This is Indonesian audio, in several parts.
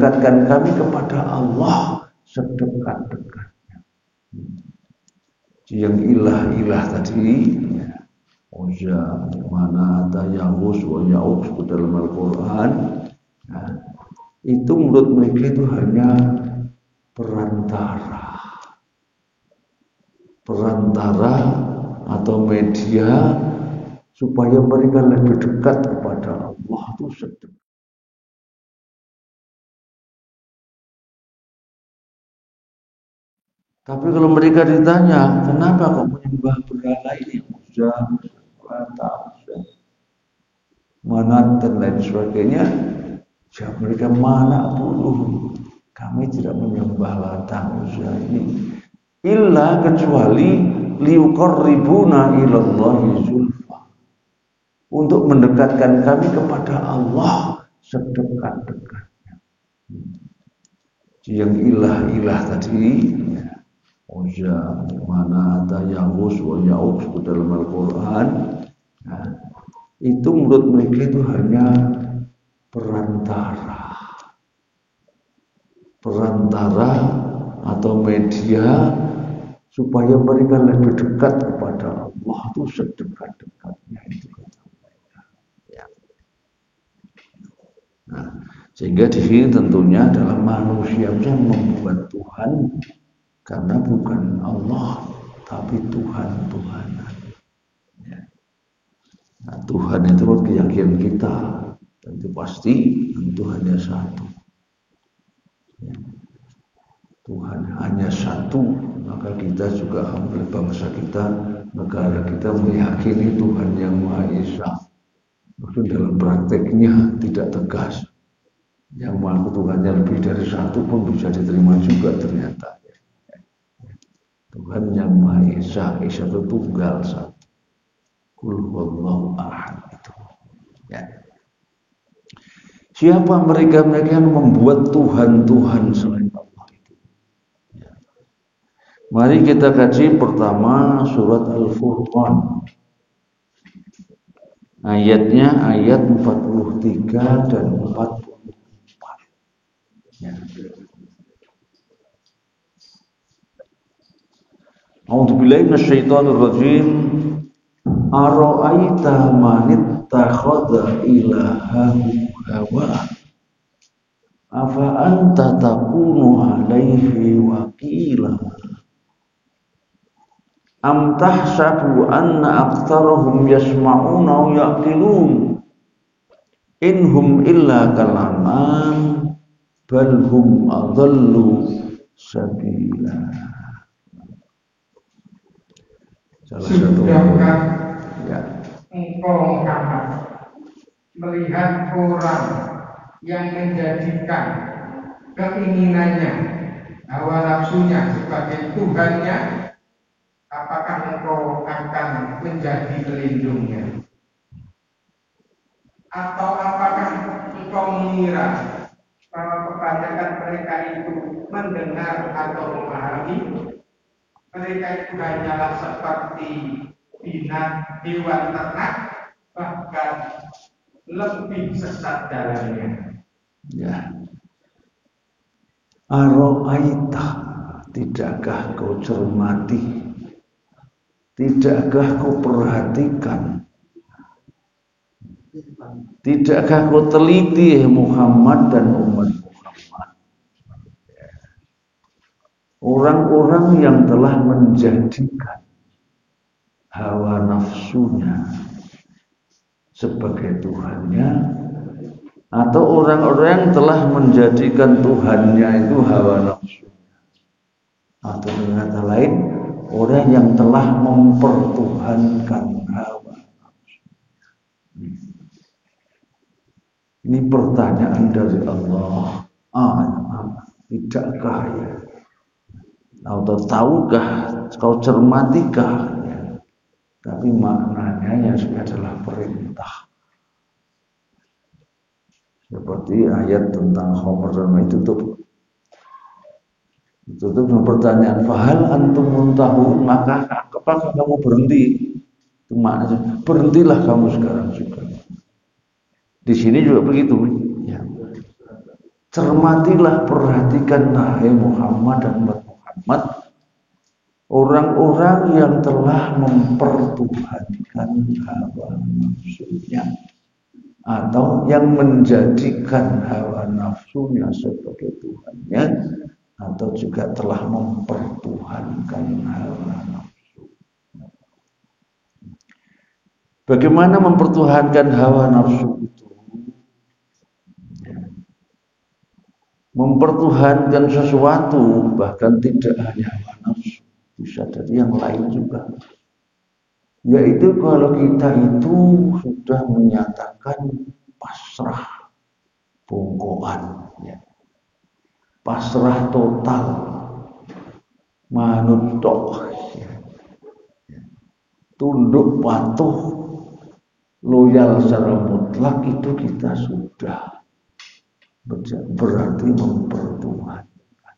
mendekatkan kami kepada Allah sedekat-dekatnya. Yang ilah-ilah tadi, Uzza, Manat, Yahus, wa Ya'uq dalam Al-Quran, itu menurut mereka itu hanya perantara atau media supaya mereka lebih dekat kepada Allah itu sedekat. Tapi kalau mereka ditanya, kenapa kok menyembah berhala ini? Uzza, Manat dan lain sebagainya. Jawab mereka, mana puluh kami tidak menyembah Lata Uzza ini illa kecuali liuqarribuna ilallahi zulfa, untuk mendekatkan kami kepada Allah sedekat-dekatnya. Yang ilah-ilah tadi, Uzza, Manat, Yahus, wa Ya'uq dalam Al-Quran, itu menurut mereka itu hanya perantara atau media supaya mereka lebih dekat kepada Allah itu sedekat-dekatnya itu kata mereka. Ya. Nah, sehingga di sini tentunya adalah manusia yang membuat Tuhan, karena bukan Allah tapi Tuhan-Tuhanan. Ya. Nah, Tuhan itu keyakinan kita, tentu pasti Tuhannya satu. Ya. Tuhan hanya satu, maka kita juga hampir bangsa kita, negara kita meyakini Tuhan yang Maha Esa. Mungkin dalam prakteknya tidak tegas. Yang mengaku Tuhannya lebih dari satu pun bisa diterima juga ternyata. Tuhan yang Maha Esa, Esa itu tunggal satu. Qul huwallahu ahad itu. Ya. Siapa mereka yang membuat Tuhan-Tuhan selain Allah itu? Ya. Mari kita kaji pertama surat Al-Furqan. Ayatnya ayat 43 dan 44. Ya. A'udzubillahi minasyaitonir rajim. Ara'aita man ittakhadha ilahahu hawa afa anta takunu alaihi wakila am tahsabu anna aktsarahum yasma'una wa yaqilun inhum illa kalaman bal hum adallu sabila. Salah satu ya. Engkau Muhammad melihat orang yang menjadikan keinginannya, hawa nafsunya sebagai Tuhannya, apakah engkau akan menjadi pelindungnya? Atau apakah engkau mengira bahwa kebanyakan mereka itu mendengar atau memahami? Mereka itu hanyalah seperti hewan ternak, bahkan lebih sesat dalamnya. Ya. Ara'aita, tidakkah kau cermati, tidakkah kau perhatikan, tidakkah kau teliti Muhammad dan umat Muhammad, orang-orang yang telah menjadikan hawa nafsunya sebagai Tuhannya, atau orang-orang yang telah menjadikan Tuhannya itu hawa nafsunya, atau dengan kata lain orang yang telah mempertuhankan hawa nafsunya. Ini pertanyaan dari Allah. Tidakkah ya? Atau tahukah, kau cermatikah? Tapi maknanya yang adalah perintah. Seperti ayat tentang khamr dan itu dengan pertanyaan, fahal antum muntahun, maka apakah kamu berhenti? Itu maknanya, berhentilah kamu sekarang juga. Di sini juga begitu. Ya. Cermatilah, perhatikan wahai Muhammad dan umat Muhammad, orang-orang yang telah mempertuhankan hawa nafsunya atau yang menjadikan hawa nafsunya sebagai Tuhannya, atau juga telah mempertuhankan hawa nafsu. Bagaimana mempertuhankan hawa nafsu itu? Mempertuhankan sesuatu, bahkan tidak hanya hawa nafsu, bisa jadi yang lain juga. Yaitu kalau kita itu sudah menyatakan pasrah bongkoan, ya. Pasrah total, manut tok, ya. Tunduk patuh, loyal secara mutlak, itu kita sudah berarti mempertuhankan.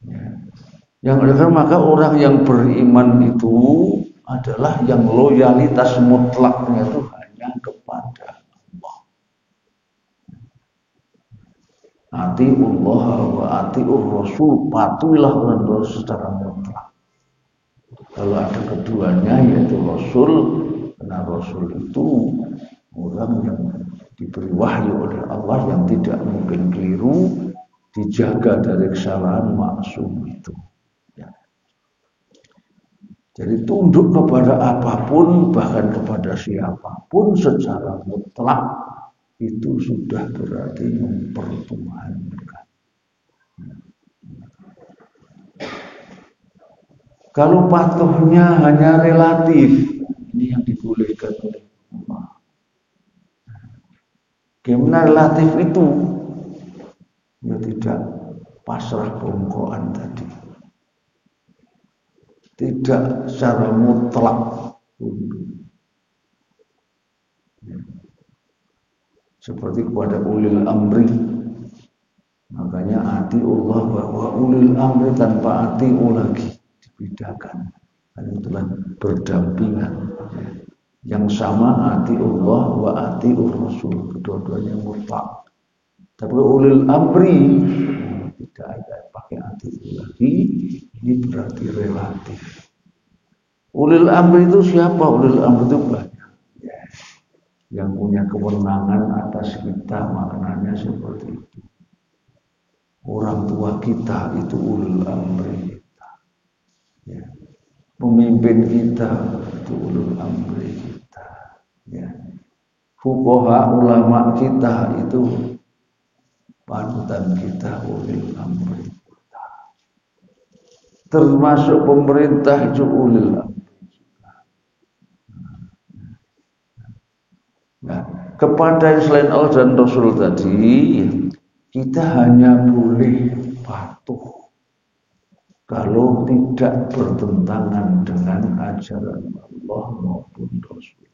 Ya. Yang oleh maka orang yang beriman itu adalah yang loyalitas mutlaknya itu hanya kepada Allah. Atiullah wa atiur rasul, patuhilah orang Rasul secara mutlak. Kalau ada keduanya yaitu Rasul, karena Rasul itu orang yang diberi wahyu oleh Allah yang tidak mungkin keliru, dijaga dari kesalahan, maksum itu. Ya. Jadi tunduk kepada apapun, bahkan kepada siapapun secara mutlak, itu sudah berarti mempertuhankan. Kalau patuhnya hanya relatif, ini yang dibolehkan oleh Allah. Gimana relatif itu? Ya tidak pasrah bongkoan tadi. Tidak secara mutlak tunduk. Seperti kepada ulil amri. Makanya atiullah bahwa ulil amri tanpa atiu lagi dibedakan. Itulah berdampingan. Yang sama atiullah wa atiur rasul, kedua-duanya mutlak. Tapi ulil amri tidak ada pakai atiul lagi, ini berarti relatif. Ulil amri itu siapa? Ulil amri itu banyak. Yang punya kewenangan atas kita, maknanya seperti itu. Orang tua kita itu ulul amri kita. Ya. Pemimpin kita itu ulul amri kita. Ya. Fuqaha ulama kita itu panutan kita, ulul amri kita. Termasuk pemerintah itu ulul amri kita. Nah, kepada selain Allah dan Rasul tadi, kita hanya boleh patuh kalau tidak bertentangan dengan ajaran Allah maupun Rasulnya.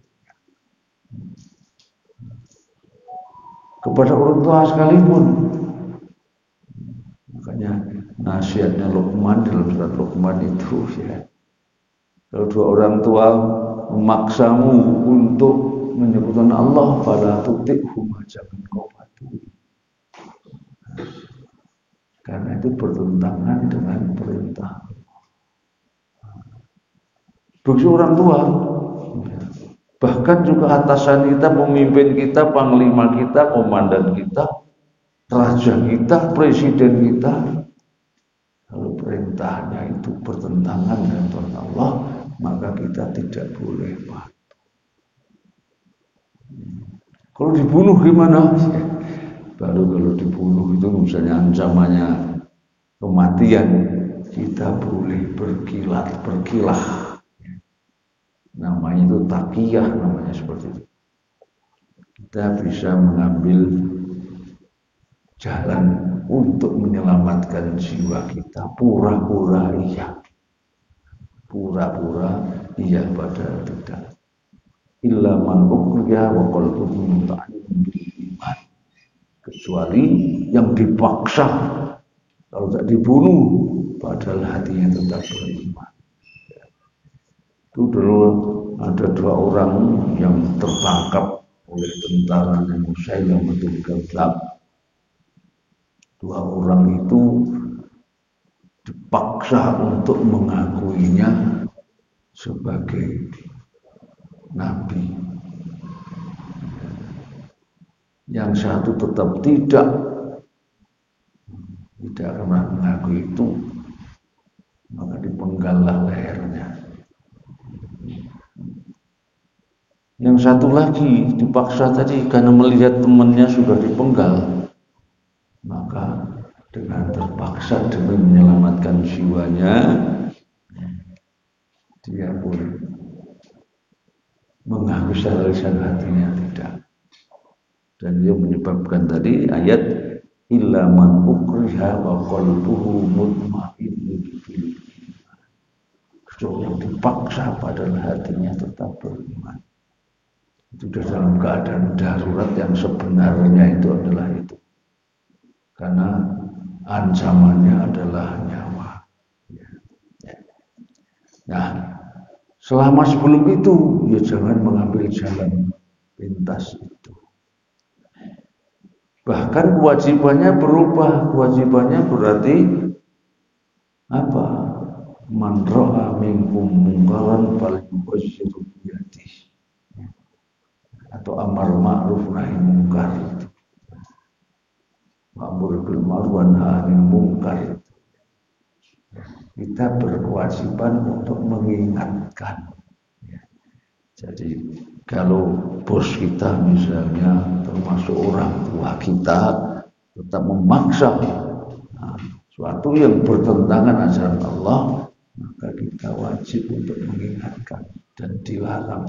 Kepada orang tua sekalipun. Makanya nasihatnya Luqman dalam surat Luqman itu, ya, kalau dua orang tua memaksamu untuk menyebutkan Allah, fala tuti'hum, jangan kau patuhi. Karena itu bertentangan dengan perintah Allah. Begitu orang tua, bahkan juga atasan kita, pemimpin kita, panglima kita, komandan kita, raja kita, presiden kita, kalau perintahnya itu bertentangan dengan perintah Allah, maka kita tidak boleh patuh. Kalau dibunuh gimana? Baru kalau dibunuh itu misalnya ancamannya kematian, kita boleh berkilah. Namanya itu taqiyah, namanya seperti itu. Kita bisa mengambil jalan untuk menyelamatkan jiwa kita, pura-pura iya. Pura-pura iya padahal tidak. Illa man ukriha wa qalbuhu mutma'innun bil iman. Kecuali yang dipaksa, kalau tidak dibunuh padahal hatinya tetap beriman. Itu dulu ada dua orang yang tertangkap oleh tentara Musailamatul Kadzdzab. Dua orang itu dipaksa untuk mengakuinya sebagai nabi. Yang satu tetap tidak pernah mengakui itu, maka dipenggallah lehernya. Yang satu lagi dipaksa tadi karena melihat temannya sudah dipenggal, maka dengan terpaksa demi menyelamatkan jiwanya, dia pun mengaku secara lisan hatinya tidak. Dan dia menyebabkan tadi ayat illa man ukriha wa qalbuhu mutmainnun bil iman. Kecuali yang dipaksa padahal hatinya tetap beriman. Itu dalam keadaan darurat yang sebenarnya itu adalah itu. Karena ancamannya adalah nyawa. Nah, selama sebelum itu, ya jangan mengambil jalan pintas itu. Bahkan kewajibannya berubah. Kewajibannya berarti apa? Man ra'a minkum munkaran falyughayyirhu biyadihi. Atau amar ma'ruf nahi munkar. Ma'mur bil ma'ruf wa nahi 'anil munkar. Kita berkewajiban untuk mengingatkan. Jadi kalau bos kita misalnya termasuk orang tua kita tetap memaksa suatu yang bertentangan ajaran Allah, maka kita wajib untuk mengingatkan dan dilarang.